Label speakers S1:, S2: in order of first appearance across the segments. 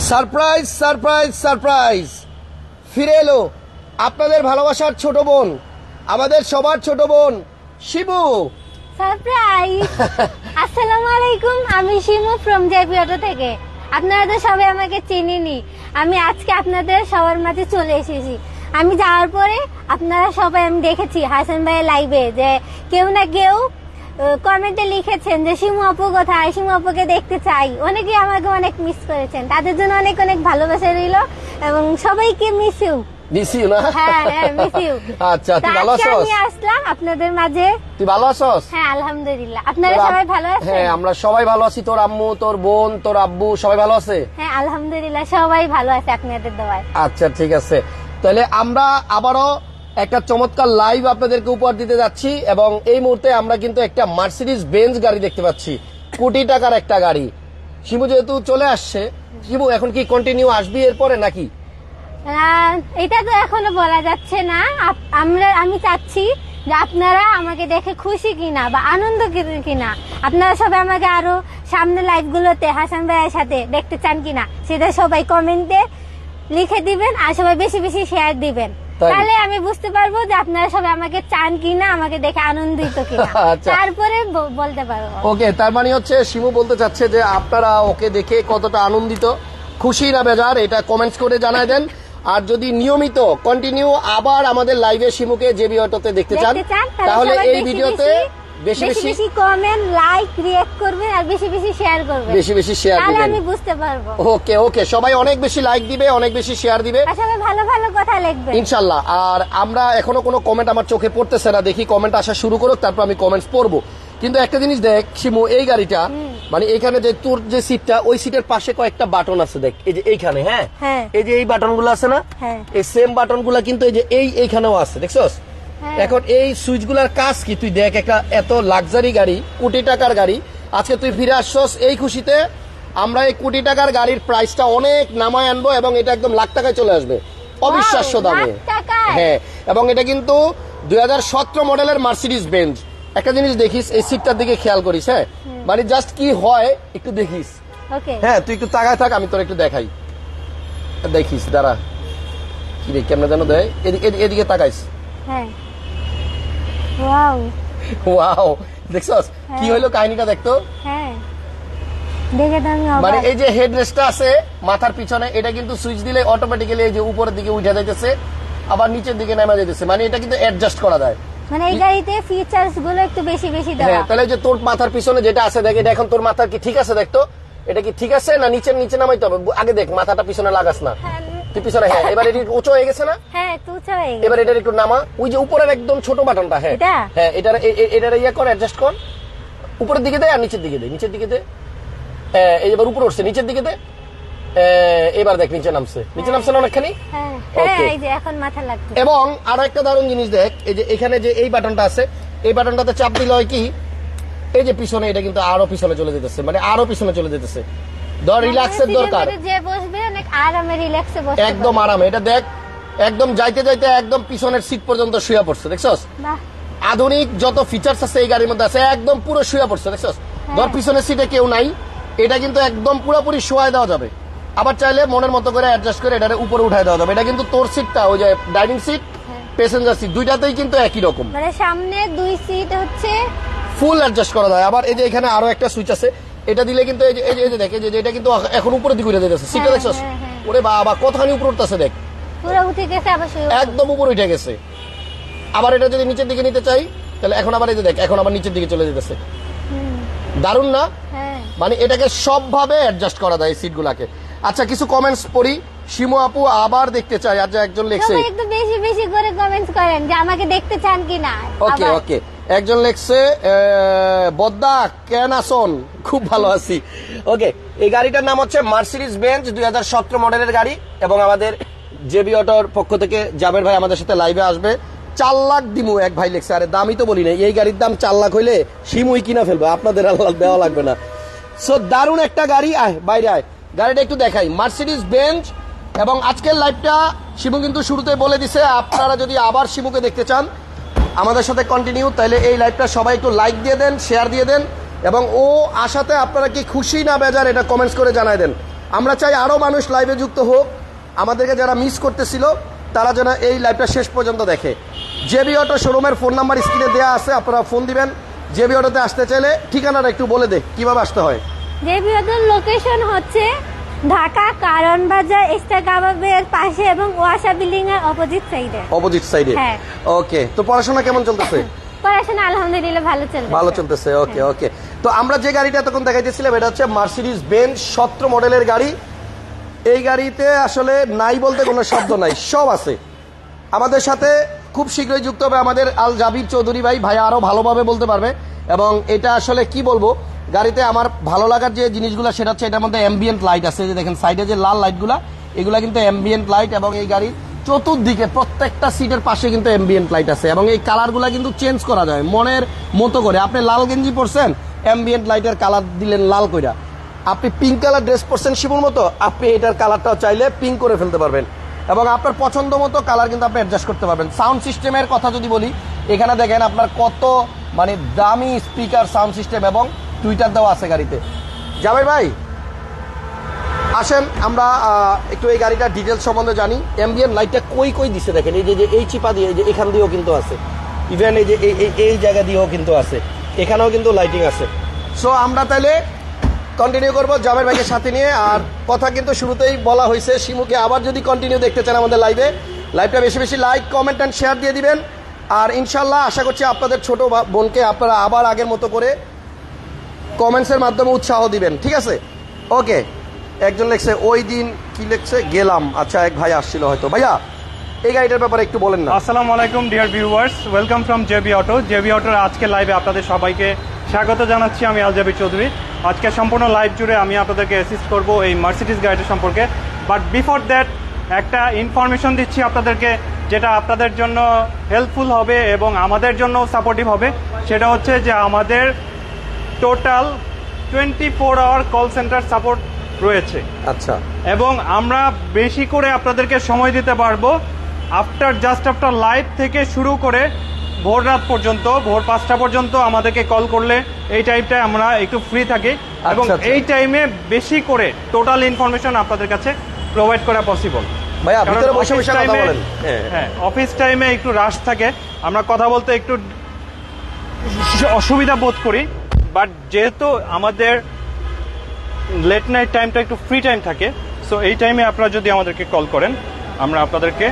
S1: Surprise surprise surprise ফিরে এলো আপনাদের ভালোবাসার ছোট বোন, আমাদের সবার ছোট বোন শিবু।
S2: সারপ্রাইজ। আসসালামু আলাইকুম, আমি শিমু ফ্রম জেপি অটো থেকে। আপনারা তো সবাই আমাকে চিনেনি, আমি আজকে আপনাদের সবার মাঝে চলে এসেছি। আমি যাওয়ার পরে আপনারা সবাই আমি দেখেছি হাসান ভাইয়ের লাইভে যে কেউ না কেউ কমেন্টে লিখেছেন যে শিমু আপু কোথায়, শিমু আপুকে দেখতে চাই। অনেকেই আমাকে অনেক মিস করেছেন, তাদের জন্য অনেক অনেক ভালোবাসা রইল এবং সবাইকে মিস ইউ।
S1: মিস ইউ না?
S2: হ্যাঁ হ্যাঁ, মিস ইউ।
S1: আচ্ছা, তুই ভালো আছিস?
S2: আমি আসলাম আপনাদের মাঝে।
S1: তুই ভালো আছিস?
S2: হ্যাঁ আলহামদুলিল্লাহ। আপনারা সবাই ভালো আছেন?
S1: হ্যাঁ আমরা সবাই ভালো আছি। তোর আম্মু, তোর বোন, তোর আব্বু সবাই ভালো আছে?
S2: হ্যাঁ আলহামদুলিল্লাহ, সবাই ভালো আছে আপনাদের দোয়ায়।
S1: আচ্ছা ঠিক আছে, তাহলে আমরা আবারও একটা চমৎকার লাইভ আপনাদেরকে উপহার দিতে যাচ্ছি এবং এই মুহূর্তে আমরা কিন্তু একটা মার্সিডিজ বেঞ্জ গাড়ি দেখতে পাচ্ছি, কোটি টাকার একটা গাড়ি। শিবু যেহেতু চলে আসছে, শিবু এখন কি কন্টিনিউ আসবি এরপরে নাকি?
S2: এটা তো এখনো বলা যাচ্ছে না। আমি চাচ্ছি যে আপনারা আমাকে দেখে খুশি কিনা বা আনন্দ কিনা, আপনারা সবাই আমাকে আরো সামনে লাইভ গুলোতে হাসান ভাইয়ের সাথে দেখতে চান কিনা সেটা সবাই কমেন্টে লিখে দিবেন আর সবাই বেশি বেশি শেয়ার দিবেন, তাহলে আমি বুঝতে পারবো যে আপনারা সবাই আমাকে চান কিনা, আমাকে দেখে আনন্দিত কিনা। তারপরে বলতে পারবো।
S1: ওকে, তার মানে হচ্ছে শিমু বলতে চাচ্ছে যে আপনারা ওকে দেখে কতটা আনন্দিত, খুশি না বেজার, এটা কমেন্টস করে জানায় দেন। আর যদি নিয়মিত কন্টিনিউ আবার আমাদের লাইভে শিমুকে জেবি অটোতে দেখতে চান, তাহলে এই ভিডিওতে বেশি বেশি
S2: কমেন্ট, লাইক, রিঅ্যাক্ট করবেন আর বেশি বেশি শেয়ার করবেন,
S1: বেশি বেশি শেয়ার দিবেন,
S2: তাহলে আমি বুঝতে পারবো।
S1: ওকে ওকে, সবাই অনেক বেশি লাইক দিবে, অনেক বেশি শেয়ার দিবে,
S2: আর সবাই ভালো ভালো কথা লিখবেন
S1: ইনশাআল্লাহ। আর আমরা এখনো কোনো কমেন্ট আমার চোখে পড়তেছে না, দেখি কমেন্ট আসা শুরু করুক, তারপর আমি কমেন্টস পড়বো। কিন্তু একটা জিনিস দেখ শিমু, এই গাড়িটা মানে এখানে যে তোর যে সিটটা, ওই সিটের পাশে কয়েকটা বাটন আছে, দেখ এই যে এইখানে, হ্যাঁ এই যে এই বাটন গুলো আছে না, এই সেম বাটন গুলা কিন্তু এই যে এইখানেও আছে, দেখছস? এখন এই সুইচ গুলার কাজ কি তুই দেখ, একটা এত লাক্সারি গাড়ি, কোটি টাকার গাড়ি, আজকে তুই ফিরে আসছস এই খুশিতে। আমরা এই কোটি টাকার গাড়ির প্রাইসটা অনেক নামায় আনবো এবং এটা একদম লাখ টাকায় চলে আসবে, অবিশ্বাস্য দামে। হ্যাঁ, এবং এটা কিন্তু 2017 মডেলের মার্সিডিজ বেঞ্জ। একটা জিনিস দেখিস, এই সিটটার দিকে খেয়াল করিস, হ্যাঁ মানে জাস্ট কি হয় একটু দেখিস। হ্যাঁ তুই একটু তাকায় থাক, আমি তোর একটু দেখাই, দেখিস দাঁড়া, কি রে কেমন যেন দেয়, এদিকে তাকাইস।
S2: হ্যাঁ ওয়াও
S1: ওয়াও, দেখছস কি হইলো কাহিনীটা দেখতো?
S2: হ্যাঁ দেখে তো আমি
S1: মানে এই যে হেডরেস্টটা আছে মাথার পিছনে, এটা কিন্তু সুইচ দিলে অটোমেটিক্যালি এই যে উপরের দিকে উঠে যাইতেছে, আবার নিচের দিকে নামা যাইতেছে, মানে এটা কিন্তু অ্যাডজাস্ট করা যায়।
S2: মানে এই গাড়িতে ফিচারস গুলো একটু বেশি বেশি দেওয়া।
S1: হ্যাঁ, তাহলে যে তোর মাথার পিছনে যেটা আছে দেখ, এটা এখন তোর মাথার কি ঠিক আছে দেখতো? এটা কি ঠিক আছে না নিচে নামাইতে হবে? আগে দেখ, মাথাটা পিছনে লাগাস না তুই পিছনে। হ্যাঁ এবার এটি উঁচু হয়ে গেছে না?
S2: হ্যাঁ একটু উঁচু হয়ে গেছে।
S1: এবার এটার একটু নামা, ওই যে উপরের একদম ছোট বাটনটা, হ্যাঁ হ্যাঁ এটার ইয়ে কর, অ্যাডজাস্ট কর, উপরের দিকে দে আর নিচের দিকে দে, নিচের দিকে দে। এই এবার উপরে উঠছে, নিচের দিকে দে। এবার দেখ নিচে নামছে না অনেকখানি।
S2: এখন মাথা লাগবে।
S1: এবং আরো একটা দারুণ জিনিস দেখ, এই যে এখানে যে এই বাটনটা আছে, এই বাটনটাতে চাপ দিলে হয় কি, এই যে পিছনে এটা কিন্তু আরো পিছনে চলে যেতেছে, মানে আরো পিছনে চলে যেতেছে। ধর রিল্যাক্সের দরকার,
S2: যে বসবে অনেক আরামে রিল্যাক্সে বসবে,
S1: একদম আরামে। এটা দেখ একদম যাইতে যাইতে একদম পিছনের সিট পর্যন্ত শুয়ে পড়ছে, দেখছস? আধুনিক যত ফিচার্স আছে এই গাড়ির মধ্যে আছে, একদম পুরো শুয়ে পড়ছে, দেখছস? ধর পিছনের সিটে কেউ নাই, এটা কিন্তু একদম পুরোপুরি শোয়ায় দেওয়া যাবে, আবার চাইলে মনের মতো করে অ্যাডজাস্ট করে এটারে উপরে উঠায় দেওয়া যাবে। এটা কিন্তু তোর সিটটা, ওই যে ড্রাইভিং সিট, প্যাসেঞ্জার সিট, দুইটাতেই কিন্তু একই রকম,
S2: মানে সামনে দুই সিট হচ্ছে
S1: ফুল অ্যাডজাস্ট করা যায়। আবার এই যে এখানে আরো একটা সুইচ আছে, এটা দিলে কিন্তু এই যে দেখ, এই যে এটা কিন্তু এখন উপরে দিকে উঠে যেতেছে সিটটা, দেখছস? ওরে বাবা কতখানি উপরে উঠতেছে, দেখ
S2: পুরো উঠে গেছে, আবার
S1: একদম উপরে উঠে গেছে। আবার এটা যদি নিচের দিকে নিতে চাই, তাহলে এখন আবার এই যে দেখ, এখন আবার নিচের দিকে চলে যেতেছে, দারুণ না? মানে এটাকে সবভাবে অ্যাডজাস্ট করা যায় এই সিটগুলাকে। আচ্ছা কিছু কমেন্টস পড়ি। শিমু আপু আবার দেখতে চাই, আজ একজন লিখছে,
S2: একটু বেশি বেশি করে কমেন্টস করেন যে আমাকে দেখতে চান কিনা।
S1: ওকে ওকে, একজন লিখছে বদ্দা কেন আসন, খুব ভালো আছি। ওকে, এই গাড়িটার নাম হচ্ছে মার্সিডিজ বেঞ্জ 2017 মডেলের গাড়ি এবং আমাদের জেবি অটোর পক্ষ থেকে জাবের ভাই আমাদের সাথে লাইভে আসবে। 4 লাখ দিমু, এক ভাই লিখছে। আরে দামই তো বলি না, এই গাড়ির দাম 4 লাখ হইলে শিমুই কিনা ফেলবে, আপনাদের আল্লাহ দেওয়া লাগবে না। সো দারুণ একটা গাড়ি, আয় বাইরে আয়, গাড়িটা একটু দেখাই, মার্সিডিজ বেঞ্জ। এবং আজকের লাইভটা শিমু কিন্তু শুরুতে বলে দিছে, আপনারা যদি আবার শিমুকে দেখতে চান আমাদের সাথে কন্টিনিউ, তাহলে এই লাইভটা সবাই একটু লাইক দিয়ে দেন, শেয়ার দিয়ে দেন, এবং ও আশাতে আপনারা কি খুশি না বেজার এটা কমেন্টস করে জানাই দেন। আমরা চাই আরো মানুষ লাইভে যুক্ত হোক, আমাদেরকে যারা মিস করতেছিল তারা যেন এই লাইভটা শেষ পর্যন্ত দেখে। জেবি অটো শোরুমের ফোন নাম্বার স্ক্রিনে দেওয়া আছে, আপনারা ফোন দিবেন। জেবি অটোতে আসতে চাইলে ঠিকানাটা একটু বলে দে কিভাবে আসতে হয়।
S2: জেবি অটোর লোকেশন হচ্ছে ঢাকা কারণ বাজার এক্সট্রা কাবাবের পাশে এবং ওয়াসা বিল্ডিং এর অপোজিট সাইডে।
S1: অপোজিট সাইডে।
S2: হ্যাঁ।
S1: ওকে, তো পড়াশোনা কেমন চলতেছে?
S2: পড়াশোনা আলহামদুলিল্লাহ ভালো চলছে।
S1: ভালো চলতেছে। ওকে ওকে। তো আমরা যে গাড়িটা এতক্ষণ দেখাইতেছিলাম এটা হচ্ছে মার্সিডিজ বেঞ্জ 17 মডেলের গাড়ি। এই গাড়িতে আসলে নাই বলতে কোনো শব্দ নাই, সব আছে। আমাদের সাথে খুব শীঘ্রই যুক্ত হবে আমাদের আল জাবির চৌধুরী ভাই, ভাই আরো ভালোভাবে বলতে পারবে। এবং এটা আসলে কি বলবো, গাড়িতে আমার ভালো লাগার যে জিনিসগুলো সেটা হচ্ছে এটার মধ্যে অ্যাম্বিয়েন্ট লাইট আছে, যে দেখেন সাইডে যে লাল লাইটগুলা এগুলা কিন্তু অ্যাম্বিয়েন্ট লাইট, এবং এই গাড়ির চতুর্দিকে প্রত্যেকটা সিটের পাশে কিন্তু অ্যাম্বিয়েন্ট লাইট আছে, এবং এই কালারগুলা কিন্তু চেঞ্জ করা যায় মনের মতো করে। আপনি লাল গেঞ্জি পরছেন, অ্যাম্বিয়েন্ট লাইটের কালার দিলেন লাল কইরা। আপনি পিঙ্ক কালার ড্রেস পরছেন শিবুর মতো, আপনি এটার কালারটাও চাইলে পিঙ্ক করে ফেলতে পারবেন, এবং আপনার পছন্দ মতো কালার কিন্তু আপনি অ্যাডজাস্ট করতে পারবেন। সাউন্ড সিস্টেমের কথা যদি বলি, এখানে দেখেন আপনার কত মানে দামি স্পিকার সাউন্ড সিস্টেম এবং টুইটার দেওয়া আছে গাড়িতে। যাবে ভাই, আসেন আমরা একটু এই গাড়িটার ডিটেলস সম্বন্ধে জানি। অ্যাম্বিয়েন্ট লাইটটা কই কই দিছে দেখেন, এই যে এই চিপা দিয়ে, এই যে এখান দিয়েও কিন্তু আছে, ইভেন এই যে এই জায়গা দিয়েও কিন্তু আছে, এখানেও কিন্তু লাইটিং আছে। সো আমরা তাহলে কন্টিনিউ করবো জাবের ভাইকে সাথে নিয়ে। আর কথা কিন্তু শুরুতেই বলা হয়েছে, শিমুকে আবার যদি কন্টিনিউ দেখতে চান আমাদের লাইভটা বেশি বেশি লাইক কমেন্ট অ্যান্ড শেয়ার দিয়ে দিবেন। আর ইনশাল্লাহ আশা করছি আপনাদের ছোট বোনকে আপনারা আবার আগের মতো করে কমেন্টসের মাধ্যমে উৎসাহ দিবেন, ঠিক আছে? ওকে, একজন লেখছে ওই দিন কি লেখছে গেলাম, আচ্ছা এক ভাই আসছিল হয়তো। ভাইয়া এই গাড়িটার ব্যাপারে একটু বলেন না।
S3: আসসালামু আলাইকুম dear viewers, welcome from JB auto. JB অটোর আজকে লাইভে আপনাদের সবাইকে স্বাগত জানাচ্ছি। আমি আল জাবির চৌধুরী। আজকে সম্পূর্ণ লাইভ জুড়ে আমি আপনাদেরকে অ্যাসিস্ট করব এই মার্সিডিজ গাড়িটা সম্পর্কে। বাট বিফোর দ্যাট একটা ইনফরমেশন দিচ্ছি আপনাদেরকে, যেটা আপনাদের জন্য হেল্পফুল হবে এবং আমাদের জন্য সাপোর্টিভ হবে। সেটা হচ্ছে যে আমাদের total 24 hour call centre support রয়েছে।
S1: আচ্ছা,
S3: এবং আমরা বেশি করে আপনাদেরকে সময় দিতে পারবো আফটার লাইভ থেকে শুরু করে ভোর রাত পর্যন্ত, ভোর 5টা পর্যন্ত আমাদেরকে কল করলে এই টাইমটায় আমরা একটু ফ্রি থাকি, এবং
S1: আচ্ছা।
S3: এই টাইমে বেশি করে টোটাল ইনফরমেশন আপনাদের কাছে প্রোভাইড করা পসিবল।
S1: ভাইয়া ভিতরে বসে বসে কথা বলেন।
S3: হ্যাঁ, অফিস টাইমে একটু রাশ থাকে, আমরা কথা বলতে একটু অসুবিধা বোধ করি। বাট যেহেতু আমাদের লেট নাইট টাইমটা একটু ফ্রি টাইম থাকে, সো এই টাইমে আপনারা যদি আমাদেরকে কল করেন, আমরা আপনাদেরকে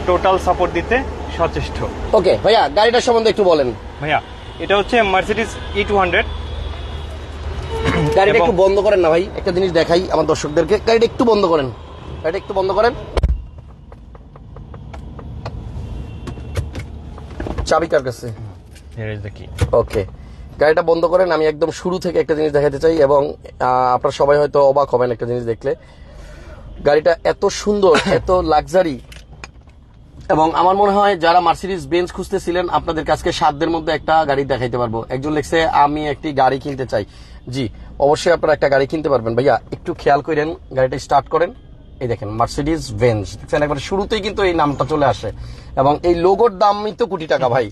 S3: টোটাল সাপোর্ট দিতে সচেষ্ট।
S1: ওকে ভাইয়া, গাড়িটার সম্বন্ধে একটু বলেন।
S3: ভাইয়া এটা হচ্ছে মার্সিডিজ E200।
S1: গাড়িটা একটু বন্ধ করেন না ভাই, একটা জিনিস দেখাই আমার দর্শকদেরকে। গাড়িটা একটু বন্ধ করেন, গাড়িটা একটু বন্ধ করেন। চাবি কার কাছে? ওকে, গাড়িটা বন্ধ করেন। আমি একদম শুরু থেকে একটা জিনিস দেখাতে চাই, এবং আপনারা সবাই হয়তো অবাক হবেন একটা জিনিস দেখলে। গাড়িটা এত সুন্দর, এত লাক্সারি, এবং আমার মনে হয় যারা মার্সিডিজ বেঞ্জ খুঁজতেছিলেন আপনাদের কাছে সাধ্যের মধ্যে একটা গাড়ি দেখাইতে পারবো। একজন লিখছে আমি একটি গাড়ি কিনতে চাই। জি, অবশ্যই আপনারা একটা গাড়ি কিনতে পারবেন। ভাইয়া একটু খেয়াল করেন, গাড়িটা স্টার্ট করেন। এই দেখেন মার্সিডিজ বেঞ্জ, দেখছেন একবার শুরুতেই কিন্তু এই নামটা চলে আসে, এবং এই লোগোর দামই তো কোটি টাকা ভাই।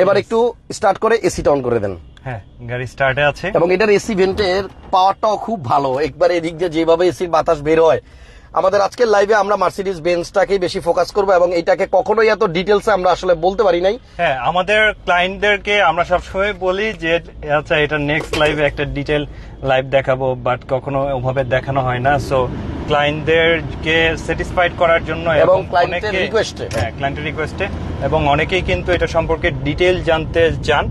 S1: এবার একটু স্টার্ট করে এসিটা অন করে দেন।
S3: হ্যাঁ, গাড়ি স্টার্টে আছে,
S1: এবং এটার এসি ভেন্টের পাওয়ারটাও খুব ভালো। একবার এদিক দিয়ে যেভাবে এসির বাতাস বের হয়, আমাদের আজকের লাইভে আমরা মার্সিডিজ বেঞ্জটাকেই বেশি ফোকাস করবো, এবং এটাকে কখনোই এত ডিটেলসে আমরা আসলে বলতে পারি নাই।
S3: হ্যাঁ, আমাদের ক্লায়েন্টদেরকে আমরা সবসময় বলি যে আচ্ছা এটা নেক্সট লাইভে একটা ডিটেল লাইভ দেখাবো, বাট কখনো ওভাবে দেখানো হয় না। সো ক্লায়েন্টদেরকে স্যাটিসফাইড করার জন্য
S1: এবং ক্লায়েন্টের রিকোয়েস্টে,
S3: হ্যাঁ ক্লায়েন্টের রিকোয়েস্টে, এবং অনেকেই কিন্তু এটা সম্পর্কে ডিটেল জানতে চান,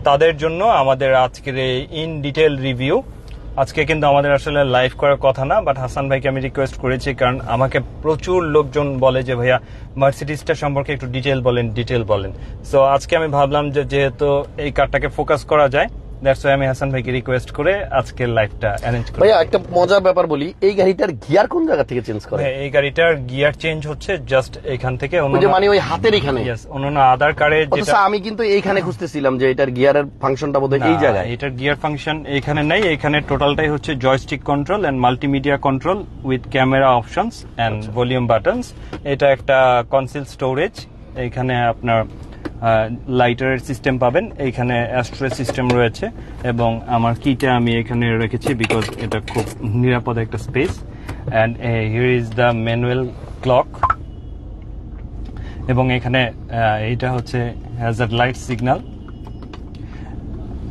S3: তাদের জন্য আমাদের আজকের এই ইন ডিটেল রিভিউ। আজকে কিন্তু আমাদের আসলে লাইভ করার কথা না, বাট হাসান ভাইকে আমি রিকোয়েস্ট করেছি, কারণ আমাকে প্রচুর লোকজন বলে যে ভাইয়া মার্সিডিজটা সম্পর্কে একটু ডিটেল বলেন। সো আজকে আমি ভাবলাম যে যেহেতু এই কারটাকে ফোকাস করা যায়, দ্যাটস ওয়াই আমি হাসান ভাইকে রিকোয়েস্ট করে আজকের লাইভটা অ্যারেঞ্জ করি।
S1: ভাইয়া একটা মজার ব্যাপার বলি, এই গাড়িটার গিয়ার কোন জায়গা থেকে চেঞ্জ করে?
S3: এই গাড়িটার গিয়ার চেঞ্জ হচ্ছে জাস্ট এখান থেকে,
S1: মানে ওই হাতের এখানে।
S3: অন্যান্য আদার কারে যেটা
S1: আমি কিন্তু এইখানে খুঁজতেছিলাম যে এটার গিয়ারের ফাংশনটা বোধহয় এই জায়গায়।
S3: এটার গিয়ার ফাংশন এখানে নাই, এখানে টোটালটাই হচ্ছে joystick control and multimedia control with camera options and volume buttons. এটা একটা কনসিল স্টোরেজ, এখানে আপনার লাইটারের সিস্টেম পাবেন, এইখানে অ্যাস্ট্রো সিস্টেম রয়েছে, এবং আমার কিটা আমি এখানে রেখেছি বিকজ এটা খুব নিরাপদ একটা space. And here is the manual clock, এবং এখানে এইটা হচ্ছে হ্যাজার্ড লাইট সিগন্যাল,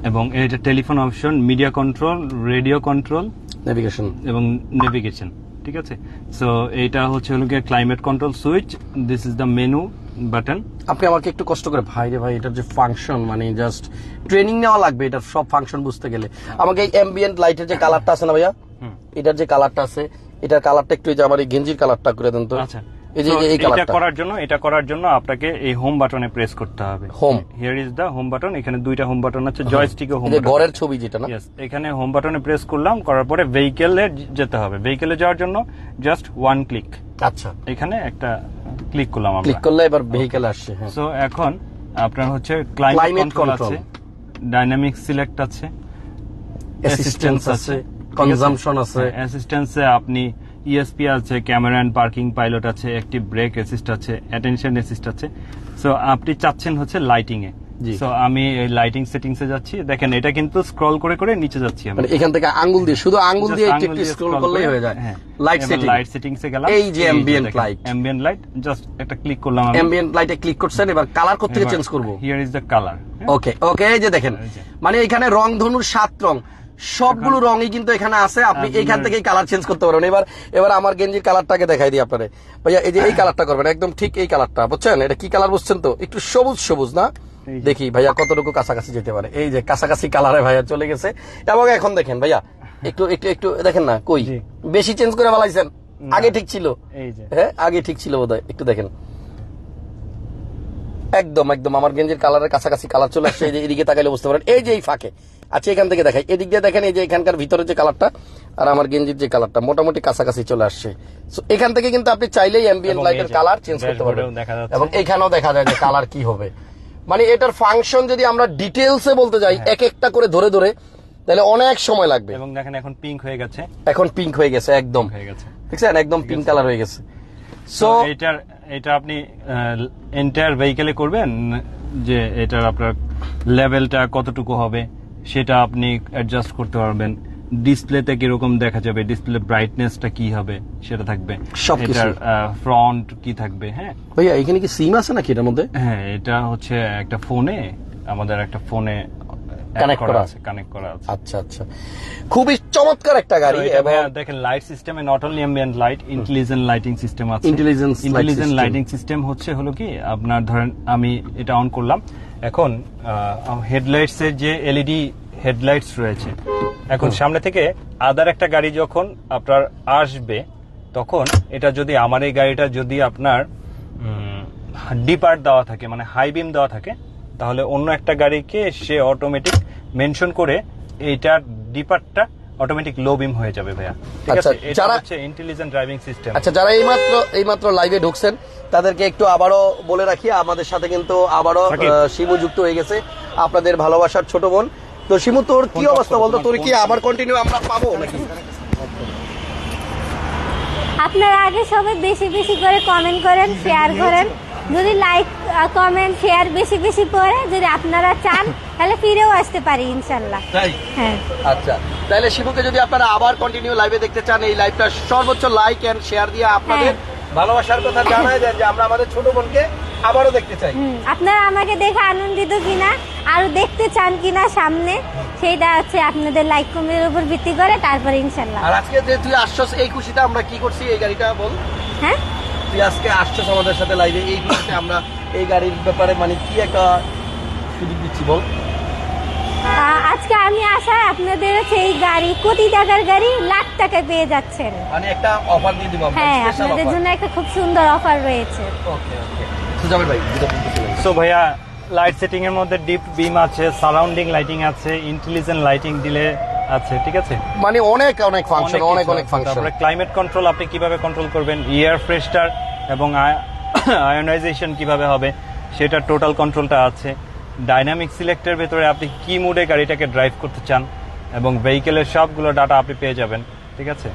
S3: এবং এটা telephone option, media control, radio control,
S1: navigation
S3: এবং নেভিগেশন। ঠিক আছে, সো এইটা হচ্ছে হলো গিয়ে climate control switch, this is the menu button.
S1: আপনি আমাকে একটু কষ্ট করে ভাই রে ভাই, এটার যে ফাংশন মানে জাস্ট ট্রেনিং নেওয়া লাগবে এটার সব ফাংশন বুঝতে গেলে। আমাকে এই অ্যাম্বিয়েন্ট লাইটের যে কালারটা আছে না ভাইয়া, এটার যে কালারটা আছে, এটার কালারটা একটু এই যে আমার এই গেঞ্জির কালারটা করে দেন তো।
S3: আচ্ছা,
S1: এই যে এই
S3: এটা
S1: কালারটা
S3: করার জন্য আপনাকে এই হোম বাটনে প্রেস করতে হবে।
S1: Home,
S3: here is the home button, এখানে দুইটা হোম বাটন আছে, জয়স্টিক ও হোম
S1: যে
S3: বাটন।
S1: ঘরের ছবি যেটা না,
S3: Yes, এখানে হোম বাটনে প্রেস করলাম, করার পরে ভেহিকেলে যেতে হবে। ভেহিকেলে যাওয়ার জন্য জাস্ট ওয়ান ক্লিক,
S1: আচ্ছা
S3: এখানে একটা ক্লিক করলাম আমরা।
S1: ক্লিক করলে এবার ভেহিকেল আসছে। হ্যাঁ,
S3: সো এখন আপনার হচ্ছে ক্লাইমেট
S1: Climate
S3: কন্ট্রোল
S1: control
S3: আছে, ডাইনামিক সিলেক্ট আছে,
S1: অ্যাসিস্ট্যান্স আছে, কনজাম্পশন আছে,
S3: অ্যাসিস্ট্যান্সে আপনি ইএসপি আছে, ক্যামেরা এন্ড পার্কিং পাইলট আছে, অ্যাক্টিভ ব্রেক অ্যাসিস্ট আছে, অ্যাটেনশন অ্যাসিস্ট আছে। সো আপনি চাচ্ছেন হচ্ছে লাইটিং এ,
S1: জি।
S3: সো আমি এই লাইটিং সেটিংস এ যাচ্ছি। দেখেন এটা কিন্তু স্ক্রল করে করে নিচে যাচ্ছি আমি,
S1: মানে এখান থেকে আঙ্গুল দিয়ে, শুধু আঙ্গুল
S3: Just
S1: দিয়ে
S3: আঙ্গুল
S1: একটু
S3: দিয়ে
S1: স্ক্রল
S3: scroll
S1: করলেই
S3: করে,
S1: হয়ে যায়।
S3: হ্যাঁ।
S1: লাইট
S3: এবার
S1: সেটিং,
S3: লাইট সেটিংস এ গেলাম,
S1: এই যে ambient light।
S3: Ambient light, just একটা ক্লিক করলাম আমি।
S1: অ্যাম্বিয়েন্ট লাইটে ক্লিক করছেন, এবার কালার কোথা থেকে চেঞ্জ করব?
S3: Here is the colour.
S1: Okay okay, এই যে দেখেন,
S3: এই যে।
S1: মানে এখানে রং ধনুর 7 রং, সবগুলো রঙই কিন্তু এখানে আছে। আপনি এইখান থেকেই কালার চেঞ্জ করতে পারবেন। এবার আমার গেঞ্জির কালারটাকে দেখাই দিই আপনারে ভাইয়া। এই যে এই কালারটা করবেন, একদম ঠিক এই কালারটা, বুঝছেন? এটা কি কালার বুঝছেন তো? একটু সবুজ সবুজ না?
S3: এই যে।
S1: দেখি ভাইয়া কতটুকু কাছাকাছি যেতে পারে। এই যে কাছাকাছি কালারে ভাইয়া চলে গেছে। এবং এখন দেখেন ভাইয়া, একটু একটু একটু দেখেন না, কই
S3: জি।
S1: বেশি চেঞ্জ করে ফেলাইছেন? আগে ঠিক ছিল,
S3: এই যে
S1: হ্যাঁ আগে ঠিক ছিল বোধহয়। একটু দেখেন, একদম একদম আমার গেঞ্জির কালারের কাছাকাছি কালার চলে আসছে। এই যে এদিকে তাকাইলে বুঝতে পারেন, এই যে এই ফাঁকে। আচ্ছা, এখান থেকে দেখাই, এদিক দিয়ে দেখেন, এই যে এখানকার ভিতরের যে কালারটা আর আমার গেঞ্জির যে কালারটা মোটামুটি কাছাকাছি চলে আসছে। So, এখান থেকে কিন্তু আপনি চাইলেই অ্যাম্বিয়েন্ট
S3: এবং
S1: লাইটের
S3: এই যে
S1: কালার চেঞ্জ করতে পারবেন,
S3: ড্যাশবোর্ডেও দেখা যাচ্ছে।
S1: এবং এখানেও দেখা যায় যে কালার কি হবে। মানে এটার ফাংশন যদি আমরা ডিটেলসে বলতে যাই, এক একটা করে ধরে ধরে, তাহলে অনেক সময় লাগবে।
S3: এবং দেখেন এখন পিঙ্ক হয়ে গেছে,
S1: এখন পিঙ্ক হয়ে গেছে, একদম
S3: হয়ে গেছে।
S1: দেখছেন, একদম পিঙ্ক কালার হয়ে গেছে।
S3: সো
S1: সো
S3: এটা আপনি এন্টায়ার ভেহিকেলে করবেন, যে এটার আপনার লেভেলটা কতটুকু হবে সেটা আপনি অ্যাডজাস্ট করতে পারবেন। ডিসপ্লেতে কিরকম দেখা যাবে, ডিসপ্লে ব্রাইটনেসটা কি হবে সেটা থাকবে,
S1: সবকিছু।
S3: এটার ফ্রন্ট কি থাকবে। হ্যাঁ
S1: ভাইয়া, এখানে কি সিম আছে নাকি এটার মধ্যে?
S3: হ্যাঁ, এটা হচ্ছে একটা ফোনে, আমাদের একটা ফোনে
S1: Connect করা আছে।
S3: কানেক্ট করা আছে।
S1: আচ্ছা আচ্ছা, খুবই চমৎকার একটা গাড়ি।
S3: তো এটা
S1: এবং
S3: ভাইয়া দেখেন লাইট সিস্টেমে not only ambient light, intelligent lighting system আছে।
S1: Intelligence light
S3: intelligent
S1: system।
S3: Lighting system হচ্ছে হলো কি, আপনার ধরেন আমি এটা অন করলাম, এখন হেডলাইটস এর যে এলইডি হেডলাইটস রয়েছে, এখন সামনে থেকে আদার একটা গাড়ি যখন আপনার আসবে, তখন এটা যদি আমার এই গাড়িটা যদি আপনার ডিপার্ট দেওয়া থাকে, মানে হাই বিম দেওয়া থাকে, তাহলে অন্য একটা গাড়িকে সে অটোমেটিক মেনশন করে এইটার ডিপার্টটা অটোমেটিক লো বিম হয়ে যাবে ভাইয়া। ঠিক
S1: আচ্ছা,
S3: আছে, এটা
S1: যারা-
S3: হচ্ছে ইন্টেলিজেন্ট ড্রাইভিং সিস্টেম।
S1: আচ্ছা, যারা এইমাত্র লাইভে ঢুকছেন তাদেরকে একটু আবারও বলে রাখি, আমাদের সাথে কিন্তু আবারও
S3: সাকিব।
S1: শিমু যুক্ত হয়ে গেছে, আপনাদের ভালোবাসার ছোট বোন। তো শিমু, তোর কি
S3: ফোন
S1: অবস্থা
S3: করো,
S1: বলতো?
S3: তোমার
S1: তোর কি
S3: ফোন
S1: আবার কন্টিনিউ আমরা পাবো নাকি?
S2: আপনারা আগে সবাই বেশি বেশি করে কমেন্ট করেন, শেয়ার করেন। যদি লাইক কমেন্ট শেয়ার বেশি বেশি করে যদি আপনারা চান, তাহলে ফিরেও আসতে পারি ইনশাল্লাহ।
S1: তাই?
S2: হ্যাঁ,
S1: আচ্ছা, তাহলে শিবুকে যদি আপনারা আবার কন্টিনিউ লাইভে দেখতে চান, এই লাইভটা সর্বোচ্চ লাইক এন্ড শেয়ার দিয়ে আপনাদের ভালোবাসার কথা জানাই দেন যে আমরা আমাদের ছোট বোনকে আবারও দেখতে চাই।
S2: আপনারা আমাকে দেখে আনন্দিত কিনা, আরো দেখতে চান কিনা সামনে, সেইটা হচ্ছে আপনাদের লাইক কমেন্টের উপর ভিত্তি করে, তারপরে ইনশাল্লাহ।
S1: আর আজকে যে তুই আসছস, এই খুশিতে আমরা কি করছি, এই গাড়িটা বল।
S2: হ্যাঁ,
S1: তুই আজকে আসছস আমাদের সাথে লাইভে, এই খুশিতে আমরা এই গাড়ির ব্যাপারে মানে কি একটা সুযোগ দিচ্ছি বল।
S2: আজকে আমি আশা আপনাদের হচ্ছে এই গাড়ি, কোটি টাকার গাড়ি লাখ টাকায় পেয়ে যাচ্ছেন।
S1: মানে একটা অফার দিয়ে দিব আমরা,
S2: হ্যাঁ,
S1: স্পেশাল
S2: আপনাদের
S1: অফার।
S2: জন্য একটা খুব সুন্দর অফার রয়েছে।
S1: ওকে ওকে, সুজাবের ভাই যেটা বলতেছিলেন।
S3: সো ভাইয়া, লাইট সেটিং এর মধ্যে ডিপ বিম আছে, সারাউন্ডিং লাইটিং আছে, ইন্টেলিজেন্ট লাইটিং দিলে আছে। ঠিক আছে,
S1: মানে অনেক অনেক ফাংশন, অনেক
S3: কিছু
S1: অনেক
S3: আছে।
S1: ফাংশন।
S3: তারপরে ক্লাইমেট কন্ট্রোল আপনি কিভাবে কন্ট্রোল করবেন, এয়ার প্রেসার এবং আয়োনাইজেশন কিভাবে হবে সেটা টোটাল কন্ট্রোলটা আছে। ডাইনামিক সিলেক্টের ভেতরে আপনি কি মুডে গাড়িটাকে ড্রাইভ করতে চান, এবং ভেহিকেলের সবগুলো ডাটা আপনি পেয়ে যাবেন। ঠিক আছে,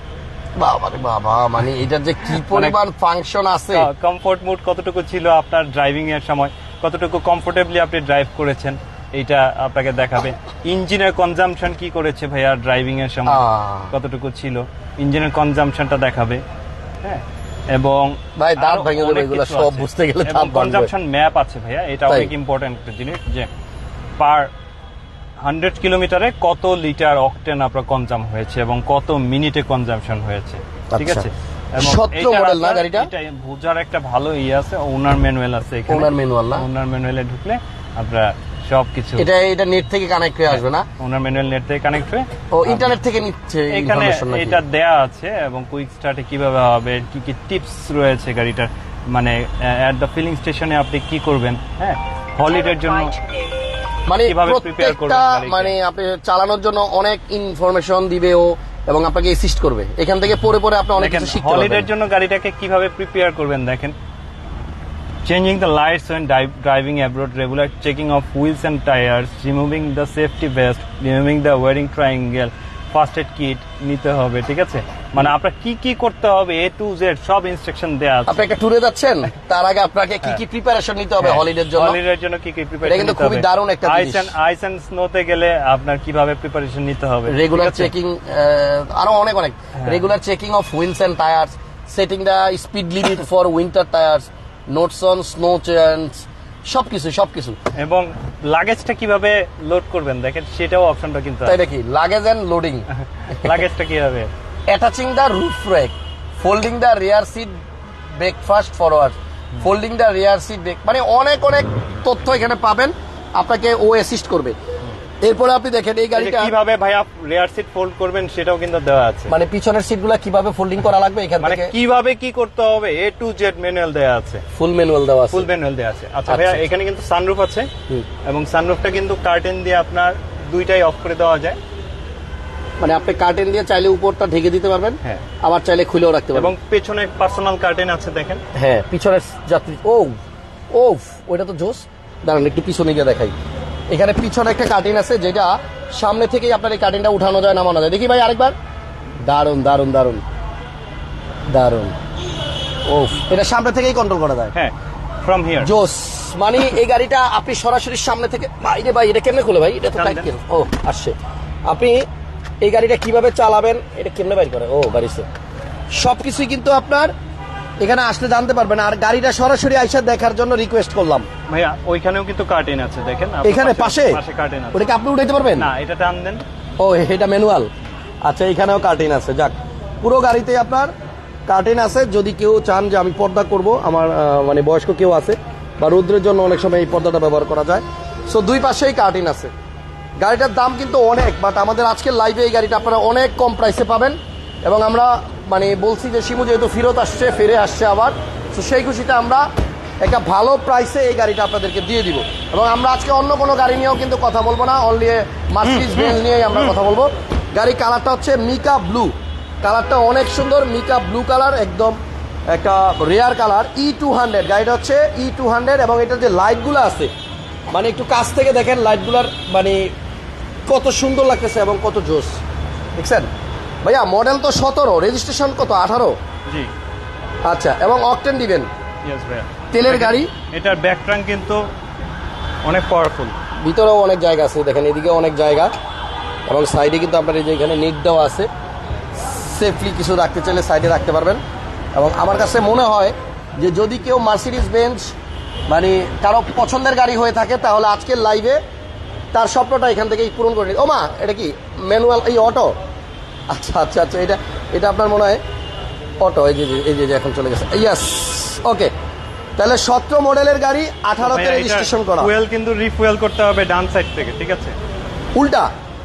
S1: বাবা রে বাবা, মানে এটার যে কি পরিমাণ ফাংশন আছে।
S3: কমফোর্ট মুড কতটুকু ছিল আপনার ড্রাইভিং এর সময়, কতটুকু কমফোর্টেবলি আপনি ড্রাইভ করেছেন, এইটা আপনাকে দেখাবে। ইঞ্জিনের কনজাম্পশন কি করেছে ভাইয়া ড্রাইভিং এর সময়, কতটুকু ছিল, ইঞ্জিনের কনজাম্পশনটা দেখাবে। হ্যাঁ, এবং
S1: ভাই দাঁত ভেঙে যাবে এগুলো সব বুঝতে গেলে দাঁত ভাঙবে।
S3: কনজাম্পশন ম্যাপ আছে ভাইয়া, এটা
S1: তাই।
S3: অনেক ইম্পর্টেন্ট একটা জিনিস যে পার 100 কিলোমিটারে কত লিটার অকটেন আপনার কনজাম হয়েছে এবং কত মিনিটে কনজাম্পশন হয়েছে, ঠিক
S1: আচ্ছা।
S3: আছে। এবং
S1: 17
S3: এইটার
S1: মডেল না
S3: আপনার-
S1: গাড়িটা?
S3: এটা বোঝার একটা ভালো আছে, ওনার ম্যানুয়াল আছে এখানে।
S1: ওনার ম্যানুয়াল না?
S3: ওনার ম্যানুয়ালে ঢুকলে আপনারা সবকিছু,
S1: এটা নেট থেকে কানেক্ট হয়ে আসবে না?
S3: ওনার ম্যানুয়াল নেট থেকে কানেক্ট হয়ে
S1: ও ইন্টারনেট থেকে নিচ্ছে
S3: এখানে
S1: ইনফরমেশন নাকি?
S3: এটা দেয়া আছে এবং কুইক স্টার্টে কিভাবে হবে, কি কি টিপস রয়েছে গাড়িটার, মানে এট দ্য ফিলিং স্টেশনে আপনি কি করবেন, হ্যাঁ, হলিডের জন্য
S1: মানে
S3: কিভাবে prepare করবেন
S1: প্রত্যেকটা
S3: গাড়িকে।
S1: মানে আপনি চালানোর জন্য অনেক ইনফরমেশন দিবে ও, এবং আপনাকে অ্যাসিস্ট করবে এখান থেকে পড়ে পড়ে আপনি অনেক
S3: দেখেন
S1: কিছু শিখতে
S3: হলিডের
S1: পারবেন।
S3: জন্য গাড়িটাকে কিভাবে প্রিপেয়ার করবেন দেখেন। Changing the lights when driving abroad, regular checking of wheels and tires, removing the safety vest, removing the wearing triangle, first aid kit নিতে হবে, ঠিক আছে। মানে আপনার কি কি করতে হবে A to Z সব ইনস্ট্রাকশন দেয়া আছে।
S1: আপনি একটা ট্যুরে যাচ্ছেন, তার আগে আপনাকে কি কি প্রিপারেশন নিতে হবে হলিডের জন্য?
S3: হলিডের জন্য কি কি
S1: এটা
S3: প্রিপারেশন
S1: কিন্তু
S3: নিতে
S1: খুবই
S3: হবে,
S1: দারুণ একটা জিনিস।
S3: আইস এন্ড স্নোতে গেলে আপনার কিভাবে প্রিপারেশন নিতে হবে,
S1: রেগুলার
S3: ঠিক আছে?
S1: চেকিং, আরো অনেক regular checking of wheels and tyres, setting the speed limit for winter tyres, notes on snow change, সবকিছু।
S3: এবং লাগেজটা কিভাবে লোড করবেন দেখেন, সেটাও অপশনটা কিন্তু
S1: তাই নাকি? লাগেজ এন্ড লোডিং,
S3: লাগেজটা কিভাবে,
S1: attaching the roof rack, folding the rear seat breakfast forward, folding the rear seat break, মানে অনেক তথ্য এখানে পাবেন, আপনাকে ও অ্যাসিস্ট করবে। এরপরে আপনি দেখেন এই
S3: এই যে
S1: গাড়িটা
S3: কিভাবে ভাইয়া রিয়ার সিট ফোল্ড করবেন সেটাও কিন্তু দেওয়া আছে,
S1: মানে পিছনের সিটগুলো কিভাবে ফোল্ডিং করা লাগবে এখান
S3: মানে
S1: থেকে
S3: কিভাবে কি করতে হবে A to Z ম্যানুয়াল দেওয়া আছে,
S1: ফুল ম্যানুয়াল দেওয়া আছে।
S3: ফুল ম্যানুয়াল দেওয়া আছে। আচ্ছা ভাইয়া,
S1: আচ্ছা।
S3: এখানে কিন্তু সানরুফ আছে
S1: হুম।
S3: এবং সানরুফটা কিন্তু কার্টেন দিয়ে আপনার দুইটাই অফ করে দেওয়া যায়
S1: মানে আপনি কার্টেন দিয়ে চাইলে উপরটা ঢেকে দিতে পারবেন,
S3: হ্যাঁ।
S1: আবার চাইলে খুলেও রাখতে
S3: এবং
S1: পারবেন।
S3: পেছনে পার্সোনাল কার্টেন আছে দেখেন।
S1: হ্যাঁ, পিছনের যাত্রী ও ওইটা তো জোস। দাঁড়ান একটু পিছনে গিয়ে দেখাই। এখানে পিছনে একটা কার্টেন আছে, যেটা সামনে থেকেই আপনার এই কার্টেনটা উঠানো যায় নামানো যায়। দেখি ভাই আরেকবার। দারুন। এটা সামনে থেকেই কন্ট্রোল করা যায়।
S3: হ্যাঁ, ফ্রম হিয়ার।
S1: জোস, মানে এই গাড়িটা আপনি সরাসরি সামনে থেকে, ভাই এটা কেমনে খুলে ভাই? এটা তো
S3: টান
S1: টাইট
S3: দেন।
S1: কেন? ও আসছে। আপনি এই গাড়িটা কিভাবে চালাবেন, এটা কেমনে বাইর করে? ও বাড়িতে সবকিছুই কিন্তু আপনার এখানে আসলে জানতে পারবেন। আর গাড়িটা সরাসরি আইসা দেখার জন্য রিকোয়েস্ট করলাম।
S3: ভাইয়া ওইখানেও কিন্তু কার্টেন আছে দেখেন, আপনার
S1: এখানে পাশে
S3: কার্টেন আছে।
S1: ওটাকে আপনি উঠাইতে পারবেন?
S3: না, এটা টান দেন।
S1: ও এটা ম্যানুয়াল। আচ্ছা, এখানেও কার্টেন আছে। যাক, পুরো গাড়িতে আপনার কার্টেন আছে। যদি কেউ চান যে আমি পর্দা করব, আমার মানে বয়স্ক কেউ আছে বা রৌদ্রের জন্য অনেক সময় এই পর্দাটা ব্যবহার করা যায়। সো দুই পাশেই কার্টেন আছে। গাড়িটার দাম কিন্তু অনেক, বাট আমাদের আজকের লাইভে এই গাড়িটা আপনারা অনেক কম প্রাইসে পাবেন। এবং আমরা মানে বলছি যে শিমু যেহেতু ফিরে আসছে আবার, তো সেই খুশিতে আমরা একটা ভালো প্রাইসে এই গাড়িটা আপনাদেরকে দিয়ে দিব। এবং আমরা আজকে অন্য কোনো গাড়ি নিয়েও কিন্তু কথা বলবো না, অনলি মার্সিডিজ বেঞ্জ নিয়েই আমরা কথা বলবো। গাড়ি কালারটা হচ্ছে মিকা ব্লু, কালারটা অনেক সুন্দর, মিকা ব্লু কালার, একদম একটা রেয়ার কালার। E200 গাড়িটা হচ্ছে E200। এবং এটার যে লাইটগুলো আছে, মানে একটু কাছ থেকে দেখেন লাইটগুলার মানে কত সুন্দর লাগতেছে এবং কত জোস, দেখছেন ভাইয়া? মডেল তো 17, রেজিস্ট্রেশন কত? 18।
S3: জি,
S1: আচ্ছা, এবং অকটেন দিবেন,
S3: ইয়েস ভাইয়া।
S1: তেলের গাড়ি।
S3: এটার ব্যাক ট্রাঙ্ক কিন্তু অনেক পাওয়ারফুল,
S1: ভিতরেও অনেক জায়গা আছে, দেখেন এদিকে অনেক জায়গা, এবং সাইডে কিন্তু আপনার এই যে এখানে নিট দেওয়া আছে, সেফলি কিছু রাখতে চাইলে সাইডে রাখতে পারবেন। এবং আমার কাছে মনে হয় যে যদি কেউ মার্সিডিজ বেঞ্জ মানে কারো পছন্দের গাড়ি হয়ে থাকে, তাহলে আজকের লাইভে তার স্বপ্নটা এখান থেকেই পূরণ করে। ও মা, এটা কি ম্যানুয়াল? এই অটো? আচ্ছা, এটা আপনার মনে হয় অটো। এই যে এখন চলে গেছে। ইয়াস, ওকে। তাহলে 17 মডেলের গাড়ি, 18তে রেজিস্ট্রেশন করা।
S3: ফুয়েল কিন্তু রিফুয়েল করতে হবে ডান সাইড থেকে, ঠিক আছে?
S1: উল্টা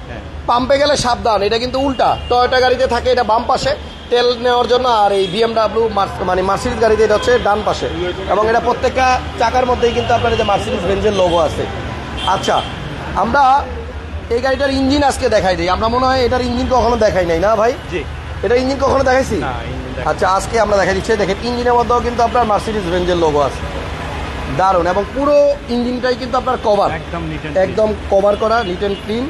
S3: হ্যাঁ।
S1: পাম্পে গেলে সাবধান, এটা কিন্তু উল্টা। টয়োটা গাড়িতে থাকে এটা বাম পাশে তেল নেওয়ার জন্য, আর এই BMW মানে মার্সিডিজ গাড়িতে এটা হচ্ছে ডান পাশে। এবং এটা প্রত্যেকটা চাকার মধ্যেই কিন্তু আপনার এই যে মার্সিডিজ বেঞ্জের লোগো আছে। আচ্ছা, আমরা এই গাড়িটার ইঞ্জিন আজকে দেখাই দিই। আমরা মনে হয় এটার ইঞ্জিন কখনো দেখাই নাই, না ভাই?
S3: জি,
S1: এটা ইঞ্জিন কখনো দেখাইছি?
S3: না, ইঞ্জিন দেখা-
S1: আচ্ছা, আজকে আমরা দেখাই দিচ্ছি। দেখেন ইঞ্জিনের মধ্যেও কিন্তু আপনার মার্সিডিজ বেঞ্জের লোগো আছে, দারুণ। এবং পুরো ইঞ্জিনটাই কিন্তু আপনার কভার,
S3: একদম নিট
S1: একদম কভার করা, নিট অ্যান্ড ক্লিন।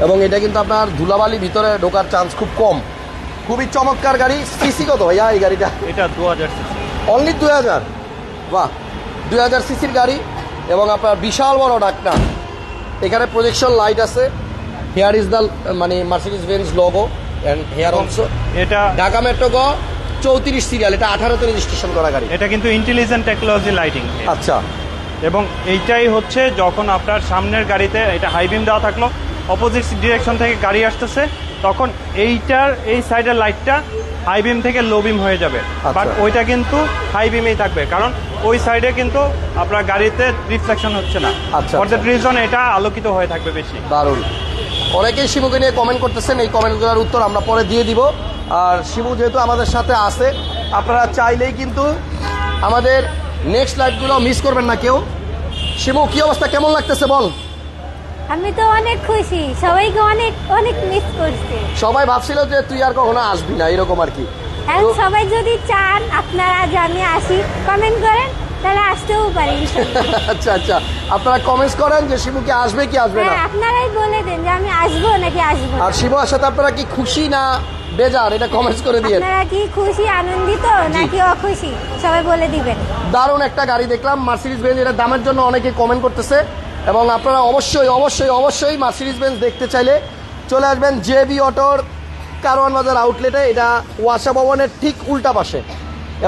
S1: এবং এটা কিন্তু আপনার ধুলাবালি ভিতরে ঢোকার চান্স খুব কম। খুবই চমৎকার গাড়ি। সিসি কত ভাইয়া এই গাড়িটা?
S3: এটা 2000 সিসি।
S1: অনলি 2000? বাহ, 2000 সিসির গাড়ি। এবং আপনার বিশাল বড় ডাকনা, এখানে প্রজেকশন লাইট আছে, হেয়ার ইজ দ্য মানে Mercedes Benz logo and here also.
S3: এটা
S1: ঢাকা মেট্রো গ 34 সিরিয়াল, এটা 18তে রেজিস্ট্রেশন করা গাড়ি।
S3: এটা কিন্তু ইন্টেলিজেন্ট টেকনোলজি লাইটিং।
S1: আচ্ছা,
S3: এবং এইটাই হচ্ছে যখন আপনার সামনের গাড়িতে এটা হাই বিম দেওয়া থাকলো, অপোজিট ডিরেকশন থেকে গাড়ি আসতেছে, তখন এইটার এই সাইডের লাইটটা হাই বিম থেকে লো বিম হয়ে যাবে, বাট ওইটা কিন্তু হাই বিমেই থাকবে, কারণ ওই সাইডে কিন্তু আপনার গাড়িতে রিফ্লেকশন হচ্ছে না।
S1: আচ্ছা,
S3: ফর দ্যাট রিজন এটা আলোকিত হয়ে থাকবে বেশি।
S1: দারুণ। অনেকেই শিবুকে নিয়ে কমেন্ট করতেছেন, এই কমেন্টগুলোর উত্তর আমরা পরে দিয়ে দিব। আর শিবু যেহেতু আমাদের সাথে আছে, আপনারা চাইলেই কিন্তু আমাদের নেক্সট লাইভগুলো মিস করবেন না কেউ। শিবু, কি অবস্থা, কেমন লাগতেছে বল?
S2: আমি তো অনেক খুশি, সবাইকে অনেক অনেক মিস করছি।
S1: সবাই ভাবছিল যে তুই আর কখনো আসবি না, এরকম আর কি।
S2: আর সবাই যদি চান আপনারা যে আমি আসি, কমেন্ট করেন, তাহলে আসতেও পারি।
S1: আচ্ছা আচ্ছা, আপনারা কমেন্টস করেন যে শিবু কি আসবে কি আসবে না।
S2: হ্যাঁ, আপনারাই বলে দেন যে আমি আসবো নাকি আসবো না।
S1: আর শিবু আসাতে আপনারা কি খুশি না বেজার, এটা কমেন্টস করে দিয়েন।
S2: আপনারা কি খুশি, আনন্দিত নাকি অখুশি, সবাই বলে দিবেন।
S1: দারুণ একটা গাড়ি দেখলাম মার্সিডিজ বেঞ্জ, এটা দামের জন্য অনেকে কমেন্ট করতেছে, এবং আপনারা অবশ্যই অবশ্যই অবশ্যই মার্সিডিজ বেঞ্জ দেখতে চাইলে চলে আসবেন জেবি অটোর কারওয়ান বাজার আউটলেটে। এটা ওয়াসা ভবনের ঠিক উল্টা পাশে।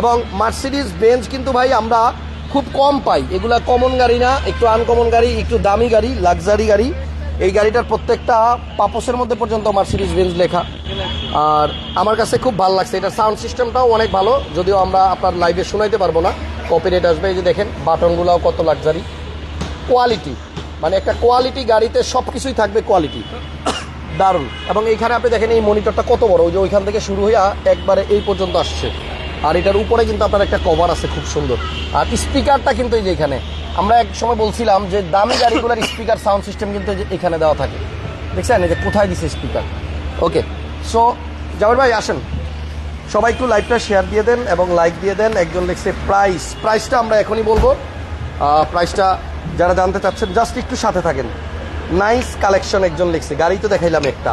S1: এবং মার্সিডিজ বেঞ্জ কিন্তু ভাই আমরা খুব কম পাই, এগুলা কমন গাড়ি না, একটু আনকমন গাড়ি, একটু দামি গাড়ি, লাক্সারি গাড়ি। এই গাড়িটার প্রত্যেকটা পাপোসের মধ্যে পর্যন্ত মার্সিডিজ বেঞ্জ লেখা। আর আমার কাছে খুব ভালো লাগছে, এটার সাউন্ড সিস্টেমটাও অনেক ভালো, যদিও আমরা আপনার লাইভে শোনাইতে পারবো না, কপিরাইট আসবে। এই যে দেখেন বাটনগুলোও কত লাক্সারি, কোয়ালিটি, মানে একটা কোয়ালিটি গাড়িতে সব কিছুই থাকবে কোয়ালিটি, দারুণ। এবং এইখানে আপনি দেখেন এই মনিটরটা কত বড়, ওই যে ওইখান থেকে শুরু হয়ে একবারে এই পর্যন্ত আসছে। আর এটার উপরে কিন্তু আপনার একটা কভার আছে খুব সুন্দর। আর স্পিকারটা কিন্তু এই যে এখানে, আমরা এক সময় বলছিলাম যে দামি গাড়িগুলোর স্পিকার সাউন্ড সিস্টেম কিন্তু এখানে দেওয়া থাকে, দেখছেন এই যে কোথায় দিছে স্পিকার। ওকে, সো জাভেদ ভাই আসেন, সবাই একটু লাইভটা শেয়ার দিয়ে দেন এবং লাইক দিয়ে দেন। একজন লিখছে প্রাইসটা আমরা এখনই বলবো, প্রাইসটা যারা জানতে চাচ্ছেন জাস্ট একটু সাথে থাকেন। নাইস কালেকশন একজন লিখছে, গাড়ি তো দেখাইলাম একটা।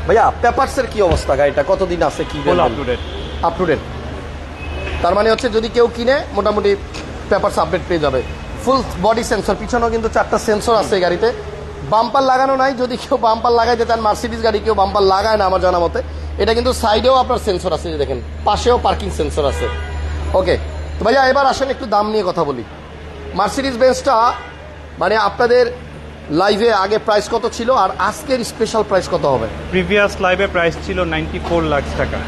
S1: ভাইয়া পেপারসের কি অবস্থা, গাড়িটা কতদিন আছে, কি আপ টু ডেট? তার মানে হচ্ছে যদি কেউ কিনে মোটামুটি পেপারস আপডেট পেয়ে যাবে। ফুল বডি সেন্সর, পিছনেও কিন্তু 4টা সেন্সর আছে এই গাড়িতে। বাম্পার লাগানো নাই, যদি কেউ বাম্পার লাগাইতে চান, মার্সিডিজ গাড়ি কেউ বাম্পার লাগায় না আমার জানা মতে। এটা কিন্তু সাইডেও আপনার সেন্সর আছে, যে দেখেন পাশেও পার্কিং সেন্সর আছে। ওকে, তো ভাইয়া এবার আসেন একটু দাম নিয়ে কথা বলি। মার্সিডিজ বেঞ্জটা মানে আপনাদের লাইভে আগে প্রাইস কত ছিল আর আজকের স্পেশাল প্রাইস কত হবে?
S3: প্রিভিয়াস লাইভে প্রাইস ছিল 94 লাখ টাকা,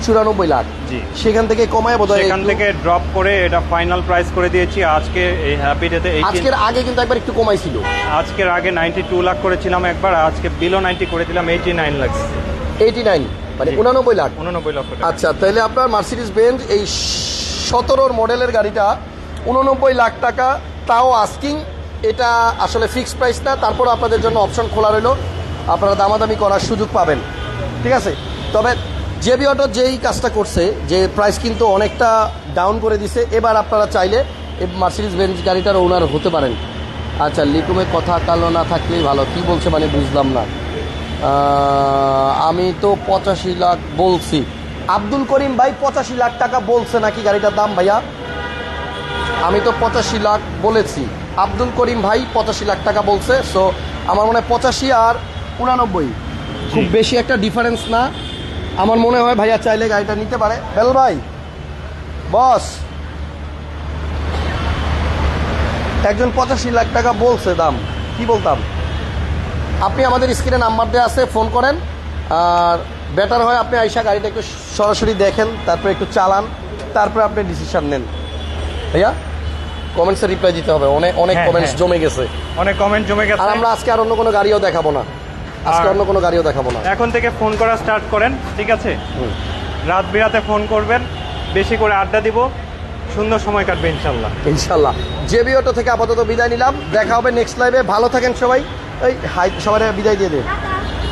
S1: 94 লাখ।
S3: জি,
S1: সেখান থেকে কমায় বোধহয়
S3: সেখান থেকে ড্রপ করে এটা ফাইনাল প্রাইস করে দিয়েছি আজকে এই হ্যাপি ডেতে।
S1: আজকের আগে কিন্তু একবার একটু কমাইছিল,
S3: আজকের আগে 92 লাখ করেছিলাম একবার, আজকে বিলো 90 করে দিলাম 89 লাখ।
S1: 89 মানে 89 লাখ।
S3: 89 লক্ষ টাকা।
S1: আচ্ছা, তাহলে আপনার মার্সিডিজ বেঞ্জ এই 17 মডেলের গাড়িটা 89 লাখ টাকা, তাও আস্কিং। এটা আসলে ফিক্সড প্রাইস না, তারপর আপনাদের জন্য অপশন খোলা রইল, আপনারা দামাদামি করার সুযোগ পাবেন, ঠিক আছে? তবে জেবি অটো যেই কাজটা করছে, যে প্রাইস কিন্তু অনেকটা ডাউন করে দিছে, এবার আপনারা চাইলে এই মার্সিডিজ বেঞ্জ গাড়িটার ওনার হতে পারেন। আচ্ছা, লিকুমে কথা কালো না থাকলেই ভালো, কি বলছে মানে বুঝলাম না। আমি তো 85 লাখ বলছি। আব্দুল করিম ভাই 85 লাখ টাকা বলছে নাকি গাড়িটার দাম? ভাইয়া আমি তো 85 লাখ বলেছি, আব্দুল করিম ভাই 85 লাখ টাকা বলছে। সো আমার মনে হয় 85 আর 89 খুব বেশি একটা ডিফারেন্স না, আমার মনে হয় ভাইয়া চাইলে গাড়িটা নিতে পারে। বেল ভাই বস, একজন 85 লাখ টাকা বলছে দাম, কি বলতাম? আপনি আমাদের স্ক্রিনে নাম্বার দেওয়া আছে, ফোন করেন। আর বেটার হয় আপনি আইসা গাড়িটা একটু সরাসরি দেখেন, তারপরে একটু চালান, তারপরে আপনি ডিসিশন নেন। ভাইয়া কমেন্টসে রিপ্লাই দিতে হবে, অনেক কমেন্টস জমে গেছে,
S3: অনেক কমেন্ট জমে গেছে।
S1: আর আমরা আজকে আর অন্য কোনো গাড়িও দেখাবো না, আজকে অন্য কোনো গাড়িও দেখাবো না।
S3: এখন থেকে ফোন করা স্টার্ট করেন, ঠিক আছে? রাত বিরাতে ফোন করবেন, বেশি করে আড্ডা দিব, সুন্দর সময় কাটবে ইনশাল্লাহ।
S1: ইনশাল্লাহ। জেবি অটো থেকে আপাতত বিদায় নিলাম, দেখা হবে নেক্সট লাইভে। ভালো থাকেন সবাই, এই হাই সবাই বিদায় দিয়ে দেন।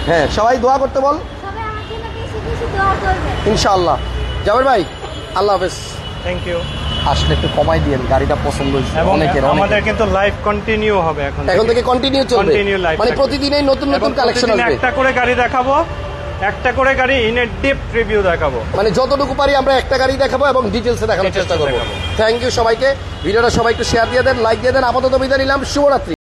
S1: হ্যাঁ, সবাই দোয়া করতে বল,
S2: সবাই আমার জন্য বেশি বেশি দোয়া করবেন
S1: ইনশাআল্লাহ। জাবের ভাই আল্লাহ হাফেজ।
S3: Thank you.
S1: আসলে একটু কমাই দিয়েন, গাড়িটা পছন্দ হয়েছে
S3: এবং
S1: অনেকের।
S3: আমাদের কিন্তু লাইভ কন্টিনিউ হবে এখন
S1: থেকে কন্টিনিউ চলবে,
S3: Continue live
S1: মানে
S3: থাকবে।
S1: প্রতিদিনই নতুন নতুন কালেকশন আসবে।
S3: একটা করে গাড়ি দেখাবো, একটা করে গাড়ি ইন এ ডিপ রিভিউ দেখাবো,
S1: মানে যতটুকু পারি আমরা একটা গাড়ি দেখাবো এবং ডিটেলসে দেখানোর চেষ্টা করবো।
S3: দেখাবো।
S1: থ্যাংক ইউ সবাইকে, ভিডিওটা সবাই একটু শেয়ার দিয়ে দেন, লাইক দিয়ে দেন। আপাতত বিদায় নিলাম, শুভরাত্রি।